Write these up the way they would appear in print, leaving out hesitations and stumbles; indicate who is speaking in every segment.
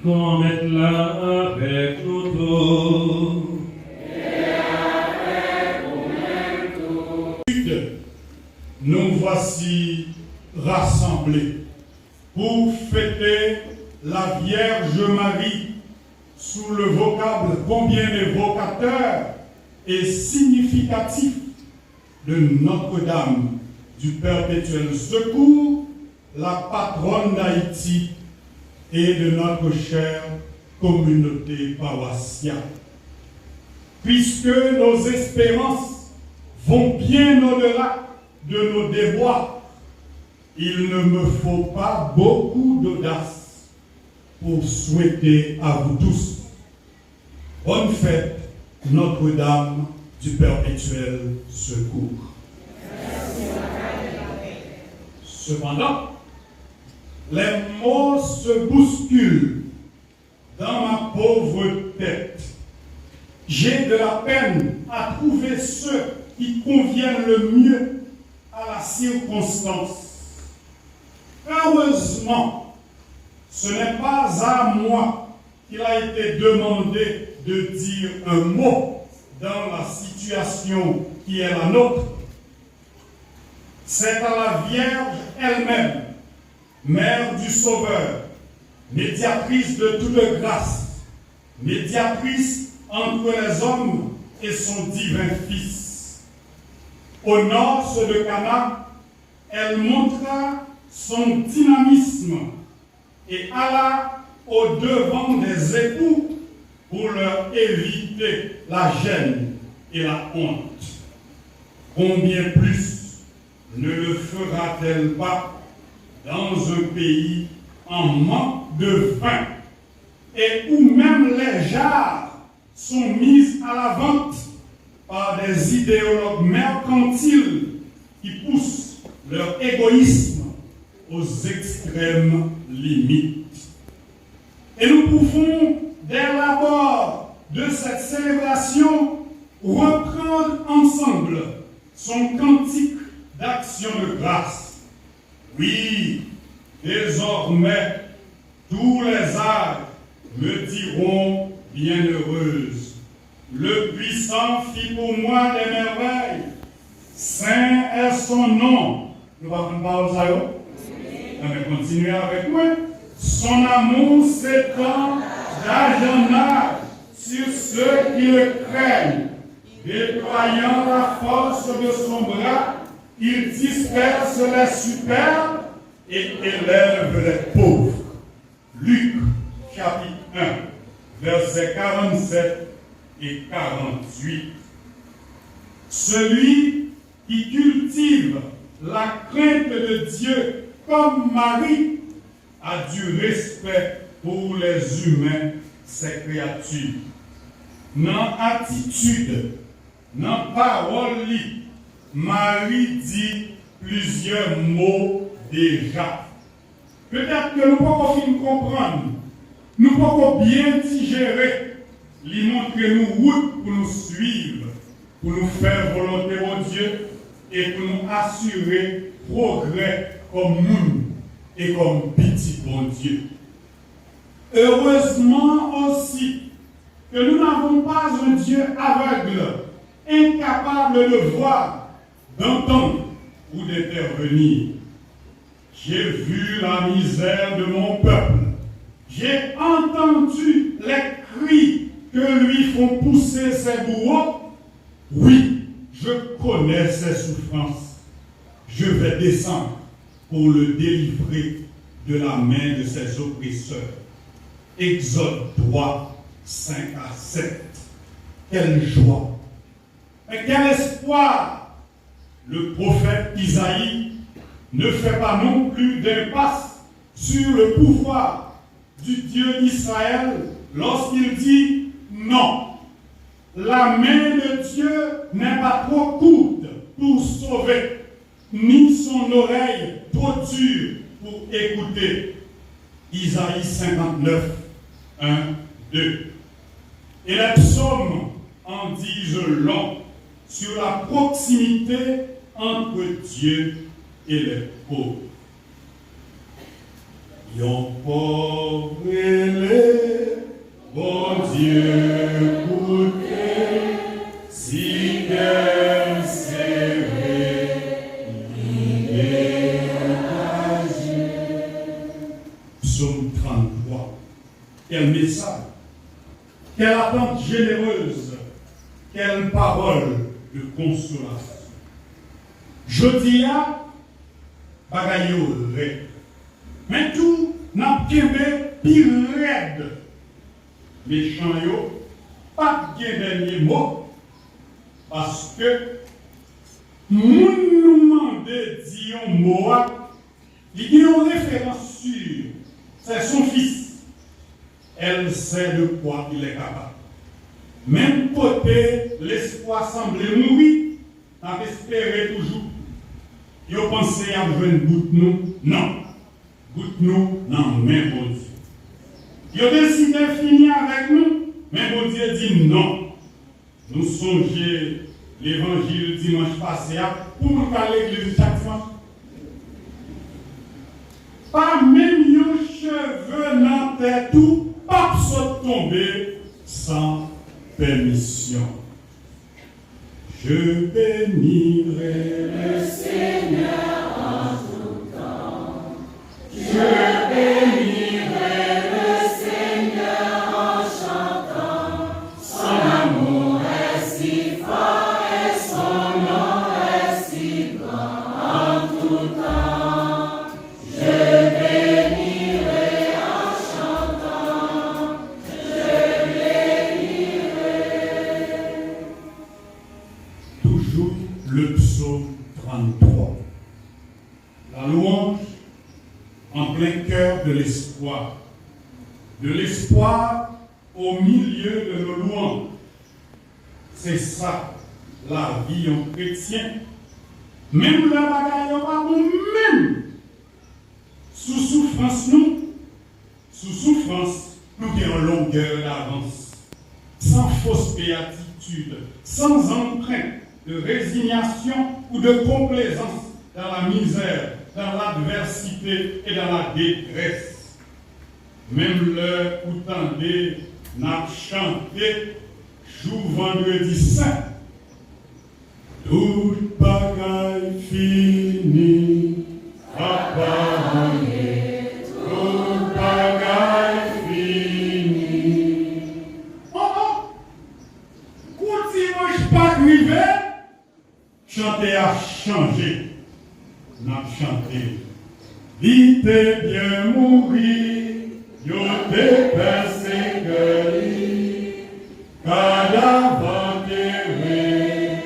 Speaker 1: qu'on mette là avec nous tous.
Speaker 2: Nous voici rassemblés pour fêter la Vierge Marie sous le vocable combien évocateur et significatif de Notre-Dame du Perpétuel Secours, la patronne d'Haïti et de notre chère communauté paroissiale. Puisque nos espérances vont bien au-delà de nos déboires, il ne me faut pas beaucoup d'audace pour souhaiter à vous tous bonne fête Notre-Dame du Perpétuel Secours. Cependant, les mots se bousculent dans ma pauvre tête. J'ai de la peine à trouver ceux qui conviennent le mieux à la circonstance. Heureusement, ce n'est pas à moi qu'il a été demandé de dire un mot dans la situation qui est la nôtre. C'est à la Vierge elle-même, Mère du Sauveur, médiatrice de toute grâce, médiatrice entre les hommes et son divin Fils. Au nord de Cana, elle montra son dynamisme et alla au devant des époux pour leur éviter la gêne et la honte. Combien plus ne le fera-t-elle pas dans un pays en manque de vin et où même les jarres sont mises à la vente par des idéologues mercantiles qui poussent leur égoïsme aux extrêmes limites. Et nous pouvons, dès l'abord de cette célébration, reprendre ensemble son cantique d'action de grâce. Oui, désormais, tous les âges me diront bienheureuse. Le puissant fit pour moi des merveilles. Saint est son nom. Nous allons parler ça. Mais continuez avec moi. Son amour s'étend d'âge en âge sur ceux qui le craignent. Déployant la force de son bras, il disperse les superbes et élève les pauvres. Luc, chapitre 1, versets 47 et 48. Celui qui cultive la crainte de Dieu comme Marie a du respect pour les humains, ses créatures. Dans attitude, dans parole, Marie dit plusieurs mots déjà. Peut-être que nous ne pouvons pas comprendre, nous ne pouvons pas bien digérer, lui montrer nous route pour nous suivre, pour nous faire volonté au Dieu et pour nous assurer progrès comme nous et comme petit bon Dieu. Heureusement aussi que nous n'avons pas un Dieu aveugle, incapable de voir, d'entendre ou d'intervenir. J'ai vu la misère de mon peuple. J'ai entendu les cris que lui font pousser ses bourreaux. Oui, je connais ses souffrances. Je vais descendre pour le délivrer de la main de ses oppresseurs. Exode 3, 5 à 7. Quelle joie! Mais quel espoir! Le prophète Isaïe ne fait pas non plus d'impasse sur le pouvoir du Dieu d'Israël lorsqu'il dit non. La main de Dieu n'est pas trop courte pour sauver, ni son oreille trop dure pour écouter. Isaïe 59, 1, 2. Et les psaumes en disent long sur la proximité entre Dieu et les pauvres. Yon pauvre les, bon Dieu, écoutez, si qu'elle serait liée à Dieu. Psaume 33. Quel message, quelle attente généreuse, quelle parole de consolation. Je dis à bagayo ré. Mais tout n'a pas pire raide. Méchant yo, pas de dernier mot. Parce que nous demandons dire un mot, il y a une référence sûre. C'est son fils. Elle sait de quoi il est capable. Même côté, l'espoir semblait mourir, on espérait toujours. Yo pensé à jouer goutte nous, non. Goutte nous, non, mais bon Dieu. Yo décidé de finir avec nous, mais bon Dieu dit non. Nous songeons l'évangile dimanche passé pour nous parler de l'église chaque dimanche. Pas même un cheveu dans tête tout, pas saute tomber sans permission. Je bénirai le Seigneur en tout temps. Je bénirai le Seigneur en chantant. Son amour est si fort et son nom est si grand en tout temps. Je bénirai en chantant. Je bénirai. Toujours le psaume 33. La louange en plein cœur de l'espoir. De l'espoir au milieu de nos louanges. C'est ça, la vie en chrétien. Même le bagaille pas bon, même sous souffrance, nous en longueur d'avance. Sans fausse béatitude, sans empreinte de résignation ou de complaisance dans la misère, dans l'adversité et dans la détresse. Même l'heure où tendez n'a chanté, jour vendredi saint, toute bagaille finie, papa, toute bagaille finie. Oh, quand dimanche pas arrivé, chanter a changé. N'a chanté. Vite bien mourir, yo te perségué, cadavre enterré,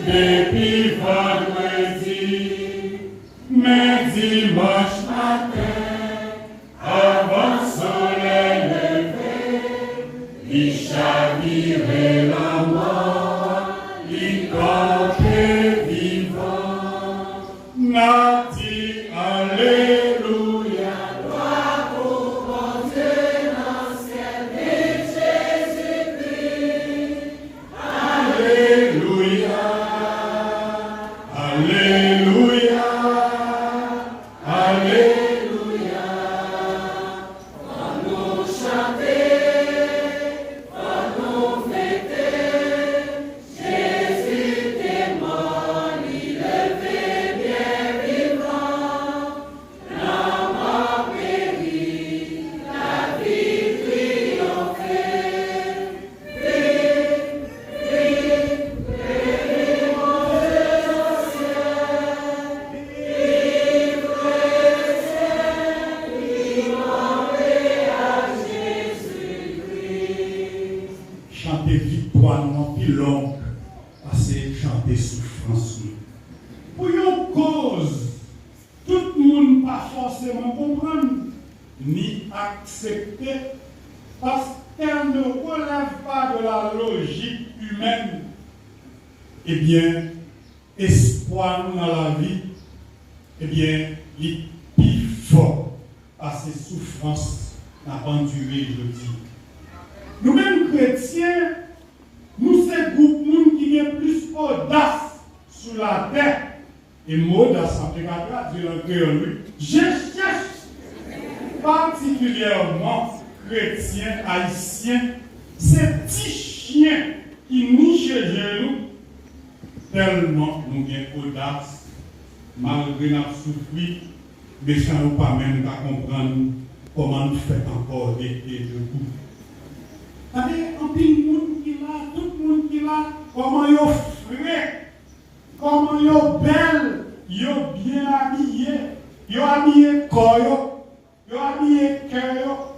Speaker 2: depuis vendredi, mais dimanche matin, avant le soleil levé, il chavirait la mort, il campait vivant. N'a dit Alléluia, gloire au bon Dieu dans le ciel de Jésus-Christ. Alléluia, Alléluia, Alléluia. Quand nous chanter, quand nous fêter, Jésus est mort, il levé bien vivant, la mort périt, la vie triomphée. Chanter victoire non plus longue, parce que chanter souffrance. Pour une cause, tout le monde pas forcément comprendre, ni accepter, parce qu'elle ne relève pas de la logique humaine. Eh bien, espoir dans la vie, eh bien, il est plus fort, parce que souffrance n'a pas enduré, je dis. Nous-mêmes chrétiens, nous sommes groupe monde qui a plus audace sur la terre. Et mot audace, en tout cas, Dieu en créole, lui. Je cherche particulièrement chrétiens, haïtiens, ces petits chiens qui nichent chez nous, tellement nous avons audace, malgré notre souffrir, mais ça ne nous pas même qu'à comprendre comment nous faisons encore des debout. Regardez, un peu de monde qui là, tout le monde qui là, comment ils sont frais, comment ils sont belles, ils sont bien habillés, ils sont habillés corps, ils sont habillés cœur.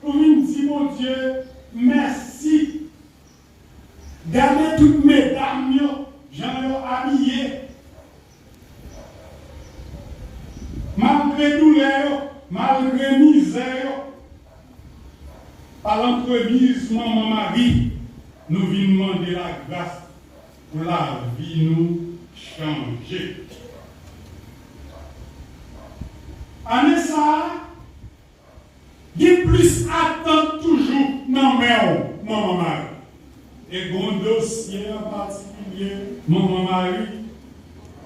Speaker 2: Pour nous dire, mon Dieu, merci. Gardez toutes mes dames, j'en ai habillé. Malgré douleur, malgré misère, par l'entremise, maman Marie, nous venons demander la grâce pour la vie nous changer. Année ça, il y a plus attente toujours dans mes maman Marie. Et bon dossier en particulier, maman Marie,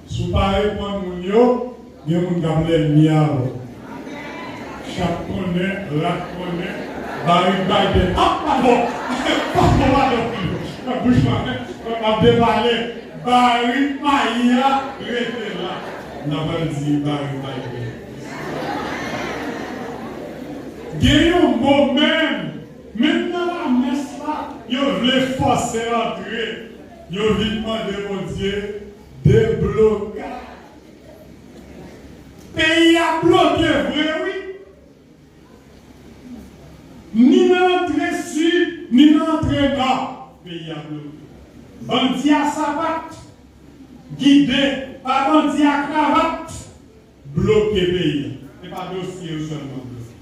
Speaker 2: sous pareil pour mon yo, il y a mon gablé miao. Chaque connaît, la connaît. Barricade. Ah, pardon. Pardon. Bouche ma débalé. Barry Maïa, restez là. N'a pas dit barricade. Guénon mot même dans la messe là, il voulait forcer l'entrée. Il voulait demander mon Dieu débloquer. Pays a bloqué, vrai, oui. Ni l'entrée sud, ni l'entrée nord, pays à bloqué. Bandit à savate, guidé par bandit à cravate, bloqué pays. Ce n'est pas dossier seulement bloqué.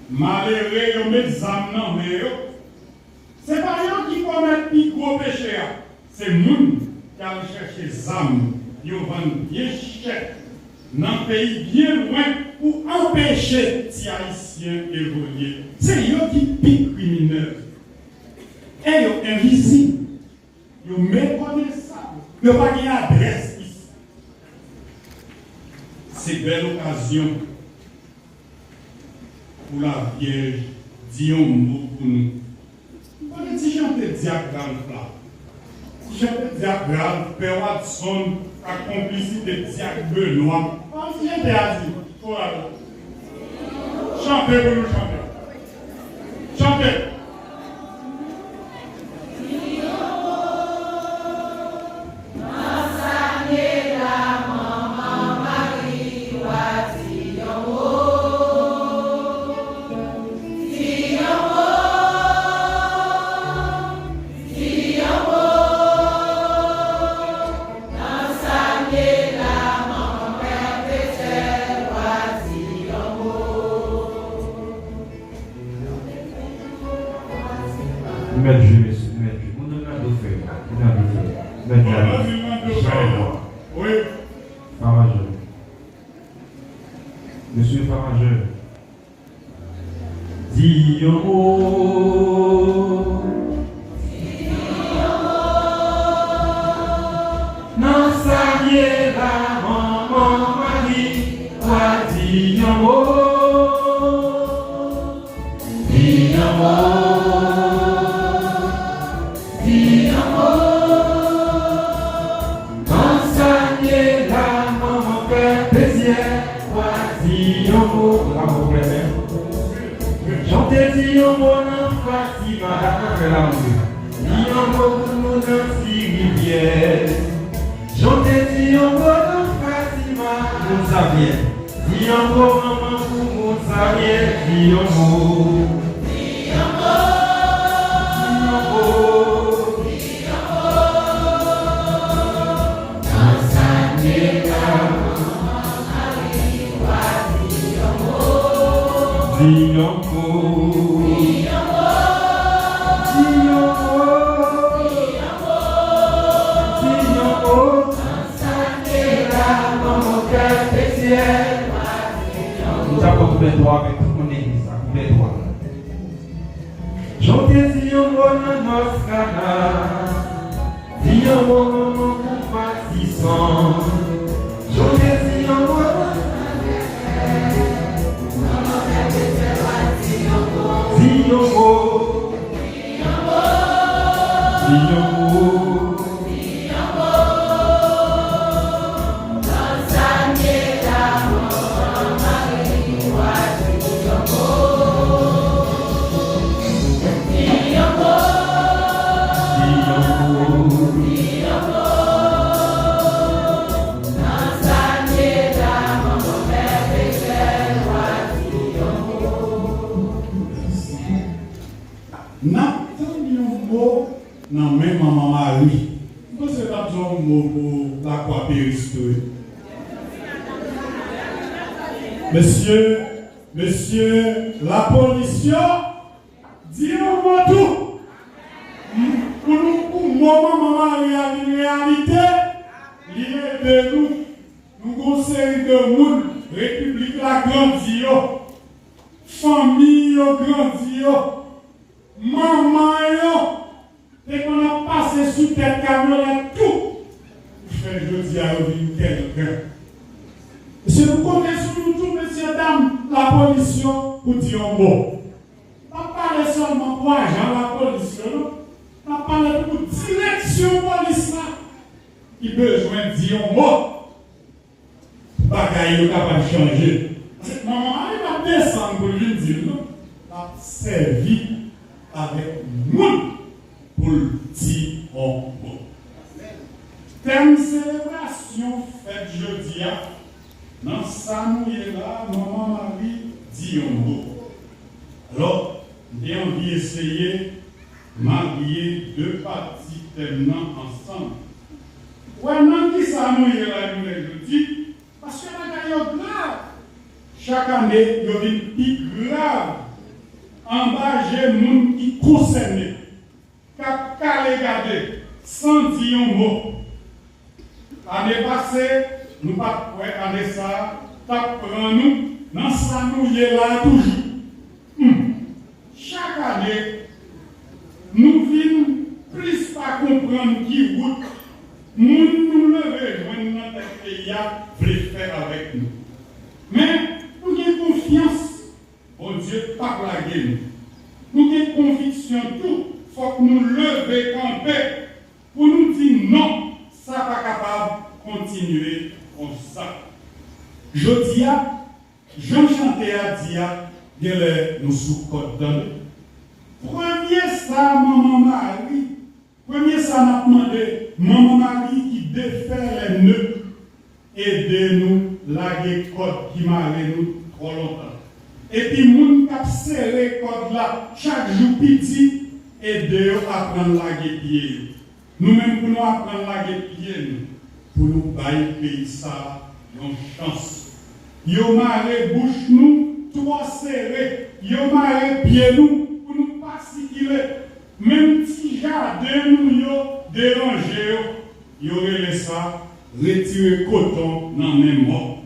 Speaker 2: Malheureux, on met des âmes dans mais ce n'est pas eux qui commettent plus gros péché. C'est nous qui allons chercher des âmes. Ils vendent bien cher dans un pays bien loin pour empêcher les Haïtiens d'évoluer. C'est eux qui piquent criminels. Et ils sont invisibles. Ils sont méconnaissables. Ils n'ont pas d'adresse ici. C'est une belle occasion pour la Vierge dire un mot pour nous. Si j'entends diagramme là, si j'entends diagramme, Père Watson, la complicité de Diacre Benoît, si j'entends dit, voilà. Chantez pour nous chanter. Chantez.
Speaker 3: Monsieur Farageur, dis un mot. Non, ça y est, la maman Marie, toi, dis un mot. Dis un mot. Dis un mot. Non, ça y est, la maman Père Béziers. Chantez Dion mon Fatima, Dion mon rivière. Chantez Dion mon Fatima, mon Xavier. Dion mon maman pour mon Xavier. Dion mon. Dion mon. Dion mon. Dans sa maison. Nous avons coupé droit avec tout mon église, à couper droit. Chantez Zion mon Nostana, Zion mon compatissant. Chantez Zion mon
Speaker 2: Non, même maman Marie. Vous savez pas un mot pour la croix péristorique. Monsieur, la pollution, dis-nous tout. Pour nous, maman Marie, en réalité, il est de nous conseillons de monde, République la grandie, famille grandie, maman et qu'on a passé sous tête camionnette tout. Je dis à vous quelqu'un. Si vous connaissez nous tous, messieurs, dames, la pollution, pour dire un mot. Pas parler seulement pour agent la pollution, non. Pas parler pour direction police là. Il besoin de dire un mot. Bagaille est capable de changer. Maman, elle va descendre pour lui dire, non. Elle a servi avec nous. Pour le dire en mot. Thème célébration fête jeudi, dans ça nous est là, maman Marie dit en mot. Alors, j'ai envie d'essayer de marier deux parties thèmes ensemble. Ouais, non, qui ça nous est là, nous les jeudi, parce que la gagne grave. Chaque année, il y a une plus grave. En bas, j'ai un monde qui concerne. Qu'à les garder sans dire un mot. L'année passée, nous pas ouais, année ça, t'apprends nous, dans ça nous y est là toujours. Chaque année, nous venons plus pas comprendre qui route, nous lever, joindre notre pays, veut faire avec nous. Mais nous avons confiance, oh Dieu, pas blaguer nous. Nous avons conviction tout. Il faut que nous levions camper pour nous dire non, ça n'est pas capable de continuer comme ça. Je dis, Jean Chanté a dit, que nous sous-côte dans premier ça, maman Marie. Premier ça, n'a demandé, maman Marie qui défait les nœuds, aidez-nous, laguer code qui m'a nous trop longtemps. Et puis, moun qui a serré code là, chaque jour petit, aider à apprendre la guépier. Nous-mêmes, pour nous apprendre la guépier, pour nous bailler pays ça, une chance. Yo marre bouche nous, trop serré. Yo marre pied nous, pour nous pas circuler. Même si jardin nous yo déranger, yo laisse ça, retirer coton dans même mort.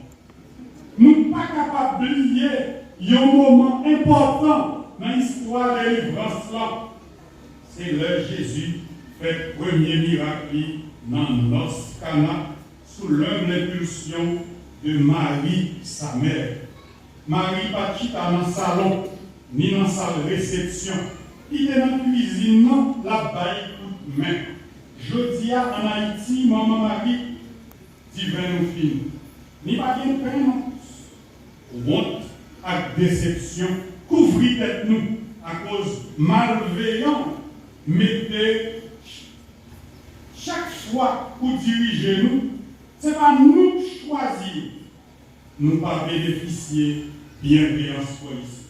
Speaker 2: Nous ne sommes pas capables d'oublier un moment important dans l'histoire de délivrance là. C'est là Jésus fait le premier miracle dans l'os Cana sous l'humble impulsion de Marie, sa mère. Marie pas chita dans le salon, ni dans sa réception. Il était dans la cuisine, non, la baille toute main. Je dis en Haïti, maman Marie, divin nous film. Ni pas bien peine, non. Honte avec déception, couvrit tête nous à cause malveillant. Mettez chaque fois pour diriger nous, ce n'est pas nous choisir, nous pas bénéficier bienveillance police.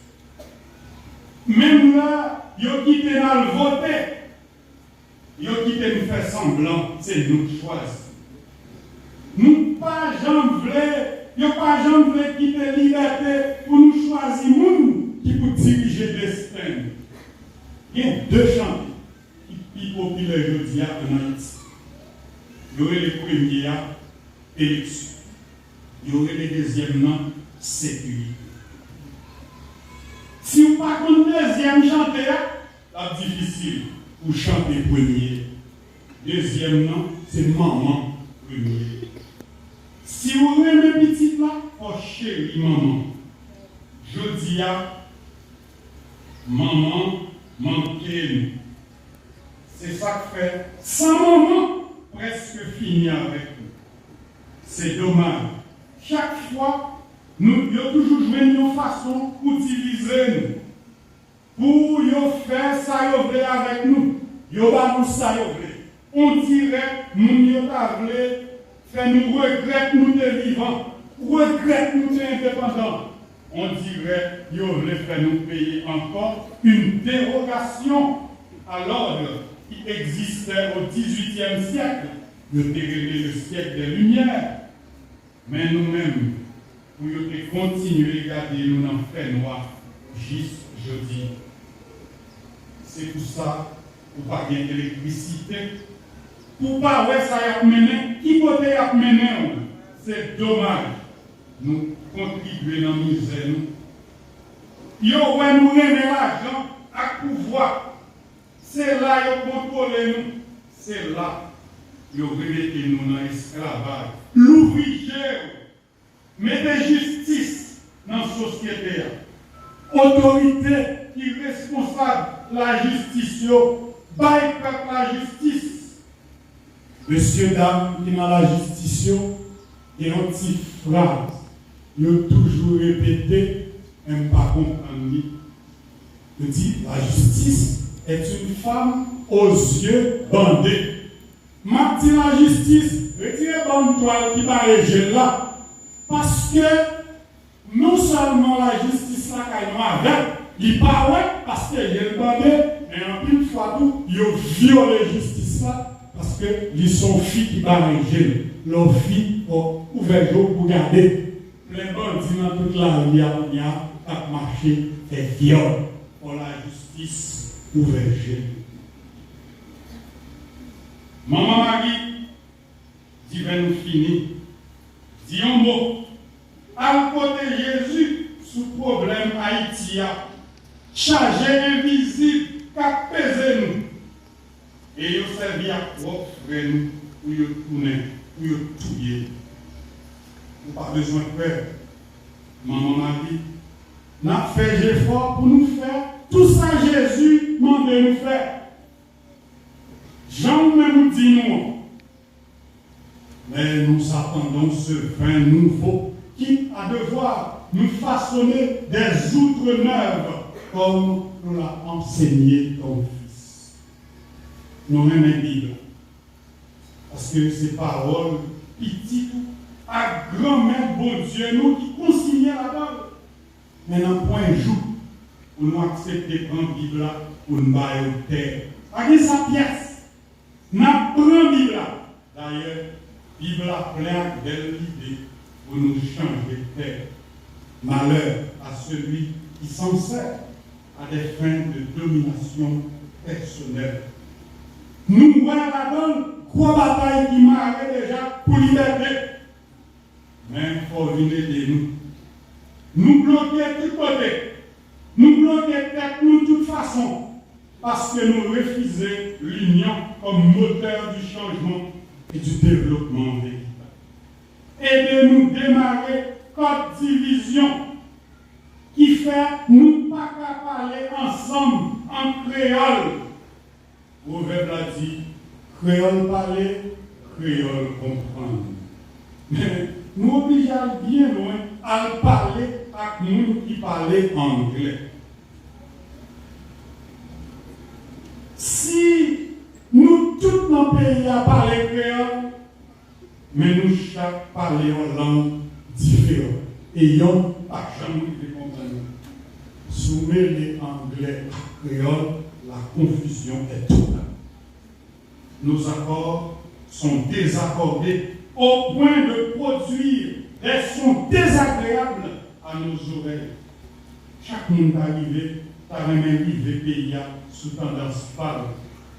Speaker 2: Même là, ils ont quitté dans le voter, ils ont quitté nous faire semblant, c'est nous qui choisir. Nous pas jamais quitter la liberté pour nous choisir nous qui pour diriger le destin. Il y a deux champs qui populaires aujourd'hui en Haïti. Il y aurait les premiers élections. Il y aurait les deuxièmes sécurité. Si vous ne pas le deuxième chanter, c'est difficile pour chanter premier. Deuxième c'est maman premier. Si vous aimez petit là, oh chérie maman. Je dis à maman, manquez-nous. C'est ça que fait 100 moments presque fini avec nous. C'est dommage. Chaque fois, nous avons toujours joué une façon pour utiliser nous. Pour faire ça avec nous. Yo ba nous ça on dirait nous yo ta vle faire nous regretter nous de vivants, regretter nous de indépendants. On dirait yo veut faire nous payer encore une dérogation à l'ordre qui existait au XVIIIe siècle, de déréler le siècle des Lumières. Mais nous-mêmes, pour continuer à garder nous dans le fait noir, juste jeudi. C'est pour ça, pour pas gagner d'électricité, pour pas ouais ça y a mené, qui côté y a mené, c'est dommage. Nous contribuons dans la misère. Yo ouais nous remet l'argent à pouvoir. C'est là yo contrôle nous. C'est là yo remettez nous dans l'esclavage. L'ouvrier, mettez justice dans la société. Autorité qui est responsable de la justice, baille peuple la justice. Monsieur, dame, qui dans la justice, et une petite phrase, il a toujours répété, même pas comprendre. Il dit, la justice est une femme aux yeux bandés. Ma dit la justice, retirez bonne toile qui va réger là, parce que non seulement la justice là qu'il y a avec, il pas ouais parce que j'ai bandé, mais en plus fois tout, il viole la justice là parce que ils sont filles qui va réger. Leurs filles ont ouvert pour garder. Les bandits dans toute la vie à marcher et viol pour la justice ouverte. Maman Marie, dit ben nous fini, dit un mot, à côté Jésus sous problème Haïti, chargé invisible, qu'a pesé nous. Et il a servi à propre nous pour y tourner, pour y tuer. Vous n'avez pas besoin de peur. Maman Marie, n'a fait effort pour nous faire tout ça Jésus m'a de nous faire. Jean même dit nous. Mais nous attendons ce vin nouveau qui a devoir nous façonner des outres neuves comme nous l'a enseigné ton fils. Nous aimons la Bible. Parce que ces paroles petites à grand-mère bon Dieu nous qui consignent la parole. Mais dans le point jour, pour nous accepter de prendre la Bible pour nous bailler au terre. Avec sa pièce, nous prenons la Bible. D'ailleurs, la Bible a plein de belles idées pour nous changer de terre. Malheur à celui qui s'en sert à des fins de domination personnelle. Nous voyons là-dedans trois batailles qui m'arrêtent déjà pour liberté. Mais il faut venir de nous. Nous bloquer de tout côté. Nous bloquer tête nous de toute façon. Parce que nous refusons l'union comme moteur du changement et du développement véritable. Aidez-nous démarrer comme division qui fait nous pas qu'à parler ensemble en créole. Le proverbe a dit, créole parler, créole comprendre. Mais nous obligeons bien loin à parler à nous qui parlent anglais. Si nous, tous nos pays, à parler créole, mais nous chaque parler en langue différente. Et nous pas jamais de comprendre. Soumet les anglais à créole, la confusion est totale. Nos accords sont désaccordés au point de produire des sons désagréables à nos oreilles. Chaque monde arrivé, par un arrivé pays sous tendance pâle.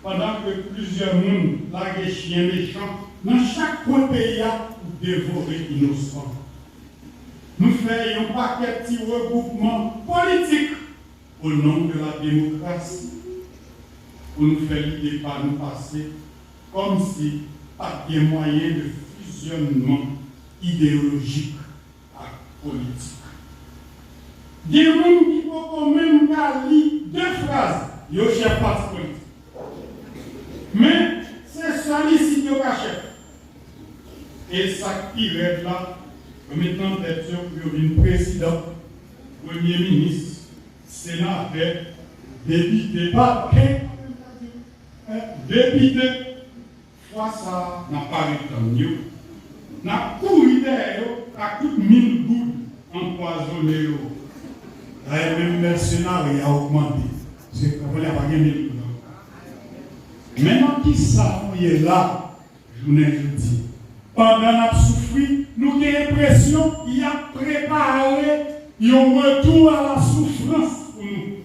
Speaker 2: Pendant que plusieurs mondes larguent chiens méchants, dans chaque coin pays pour dévorer innocents. Nous faisons un paquet de petits regroupements politiques au nom de la démocratie. Pour nous faire l'idée par nous passer comme si pas de moyen de fusionnement idéologique et politique. Des gens qui peuvent même lire deux phrases, ils cherchent parti politique. Mais c'est ça ici qui est caché. Et ça qui reste là, maintenant tête sur le président, premier ministre, sénateur, député, député, fois ça n'a pas eu de mieux. N'a couru derrière à toutes 1000 gouttes empoisonnées. Même mercenaire a augmenté. C'est qu'on n'a pas gagné. Maintenant, qui ça, on est là, journée jeudi. Pendant la souffrir, nous avons l'impression qu'il a préparé un retour à la souffrance pour nous.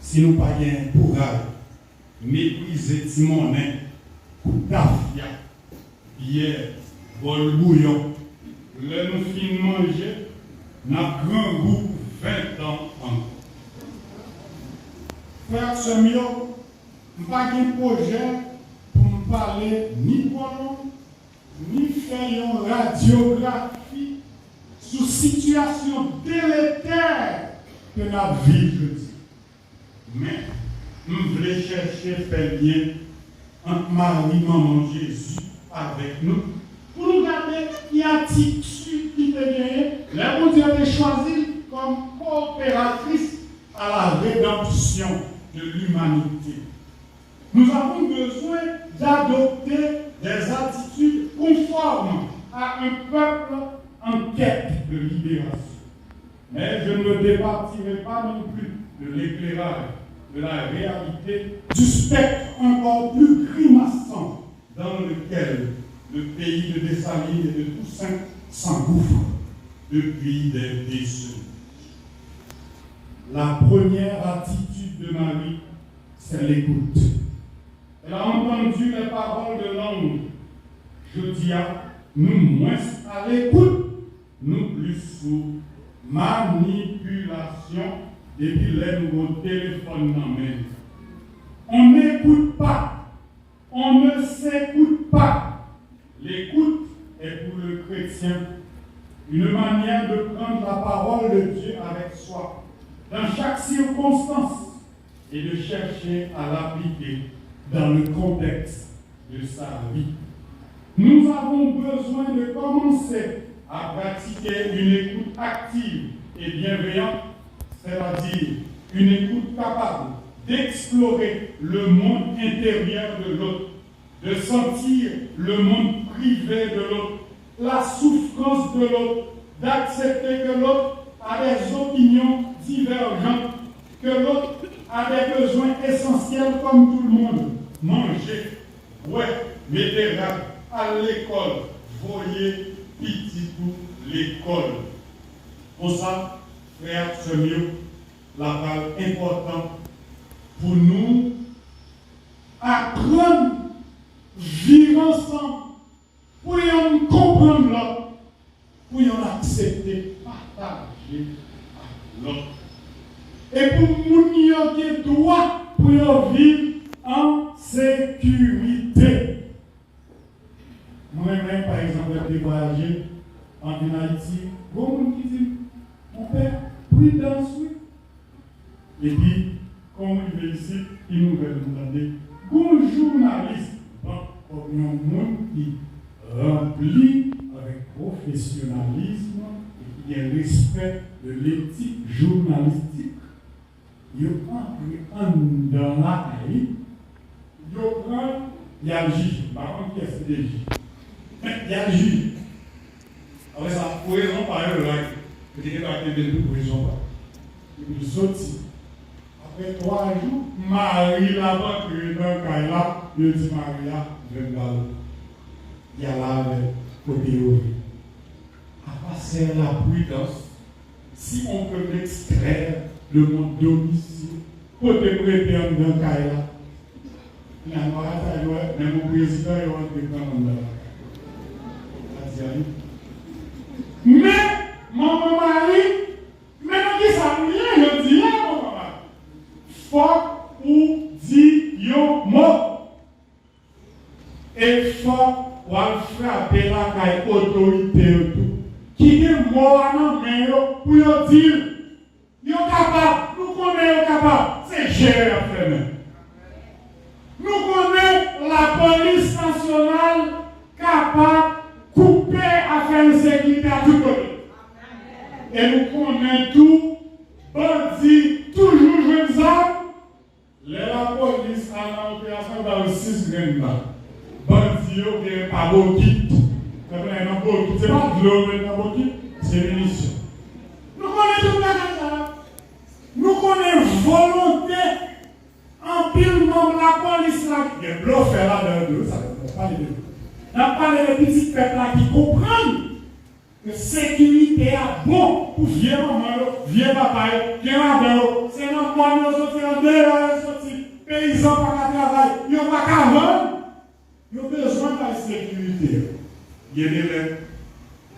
Speaker 2: Si nous n'avons pas un courage, mépriser Timonin, Koutafia, bière, bol bouillon, le nous fin manger, n'a grand goût 20 ans encore. Frère Samuel, nous n'avons pas de projet pour nous parler ni ballon, ni faire une radiographie sur la situation délétère que la vie, je dis. Mais nous voulons chercher faire bien entre Marie, maman Jésus avec nous pour nous garder une attitude qui te gagne. La bon Dieu a choisi comme coopératrice à la rédemption de l'humanité. Nous avons besoin d'adopter des attitudes conformes à un peuple en quête de libération. Mais je ne me départirai pas non plus de l'éclairage de la réalité du spectre encore plus grimaçant dans lequel le pays de Dessalines et de Toussaint s'engouffre depuis des décennies. La première attitude de Marie, c'est l'écoute. Elle a entendu les paroles de l'ange. Je dis à nous moins à l'écoute, nous plus sous manipulation depuis les nouveaux téléphones dans main. On n'écoute pas, on ne s'écoute pas. L'écoute est pour le chrétien une manière de prendre la parole de Dieu avec soi dans chaque circonstance et de chercher à l'appliquer dans le contexte de sa vie. Nous avons besoin de commencer à pratiquer une écoute active et bienveillante, c'est-à-dire une écoute capable d'explorer le monde intérieur de l'autre, de sentir le monde privé de l'autre, la souffrance de l'autre, d'accepter que l'autre a des opinions divergentes, que l'autre a des besoins essentiels comme tout le monde. Manger, ouais, mettez à l'école, voyez petit tout l'école. Pour ça, frère Samuel, la parole importante pour nous apprendre, vivre ensemble, pour nous comprendre l'autre, pour nous accepter, partager l'autre. Et pour nous qui droit pour nous vivre en sécurité. Moi-même, par exemple, j'ai voyagé en Haïti. Bon, on qui dit, mon père, prudence, oui. Et puis, quand on est ici, il nous veut nous demander, bon journaliste, comme un monde qui remplit avec professionnalisme et qui a respect de l'éthique journalistique, il entre dans la haie, il y a le juge, par contre, qu'est-ce que c'est le juge? Il y a le juge. Après ça, pour raison par exemple, peut-être pas que de pour raison pas. Il sortit. Après 3 jours, Marie là-bas, qui est dans le cas là, il dit Maria, je vais là. Il y a là le côté ouvert. À part c'est la prudence, si on peut l'extraire de mon domicile, pour te prêter dans le cas là, mais mon président est rentré dans le mais, mon mari, maintenant qui ça vient, je dis, mon mari, faut ou dit yo mot. Et faut ou frapper la caille autorité qui est mort à nos mains pour dire, yo capable, nous connaissons capable, c'est gérer après nous. Nous connaissons la police nationale capable de couper affaires de sécurité à tout côté. Et nous connaissons tout, bandits, toujours jouer ça. La police a l'opération dans le 6 grains. Bandits, qui pas beau kit. C'est pas de l'eau, c'est munitions. Nous connaissons tout ça. Nous connaissons volonté en pile membre de la police là. Il y a un bluff là dans le dos, ça ne peut pas les deux. On a parlé de petits peuples là qui comprennent que sécurité est bon pour vieux maman, vieux papa, vieux madame. C'est dans le monde, nous sortir en dehors, sortir paysans par le travail. Ils n'ont pas qu'à vendre. Ils ont besoin de la sécurité. Il y a des gens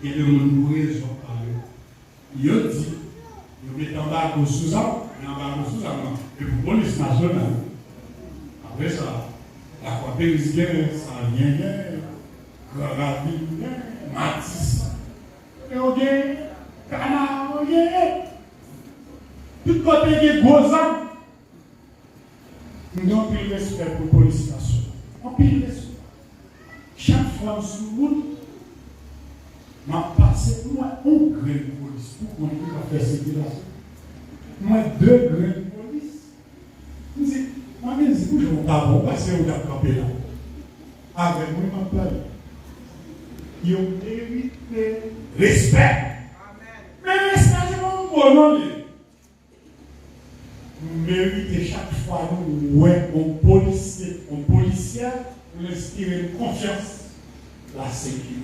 Speaker 2: qui ont raison par eux. Ils ont dit, ils mettent en bas sous ça, et pour la police nationale. Après ça, la Coapéris, ça vient, la ville, Matisse, et on gagne, Canard, on gagne. Tout côté qui est gros armes, nous avons plus de respect pour la police nationale. On pile respect. Chaque fois sur le monde, m'a passé moi un grain de police pour qu'on puisse faire circulation. Moi, 2 grains de police. Je dis, moi, je dis, je ne vais pas passer au camper là. Avec moi, je parle. Ils ont mérité respect. Mais respect, c'est mon bon nom. Nous méritons chaque fois, nous, ouais, un policier, pour inspirer une confiance, la sécurité.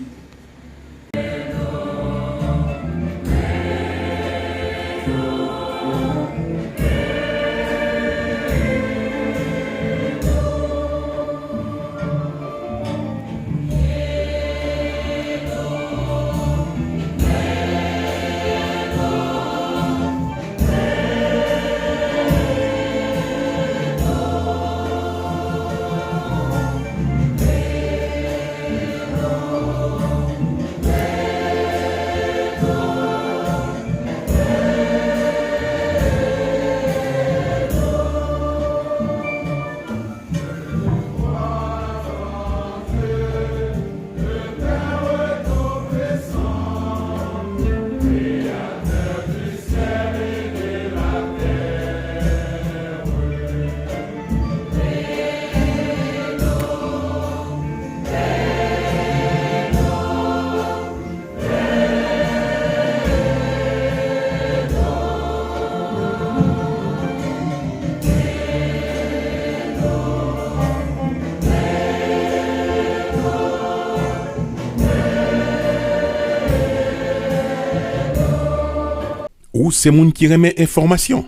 Speaker 4: Ou c'est moun qui remet information.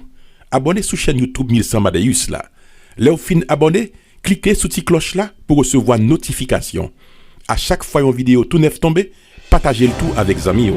Speaker 4: Abonnez sur chaîne YouTube 1100 Amadeus là. Là où fin abonné, cliquez sur cette cloche là pour recevoir notification. À chaque fois une vidéo tout neuf tombé, partagez le tout avec amis.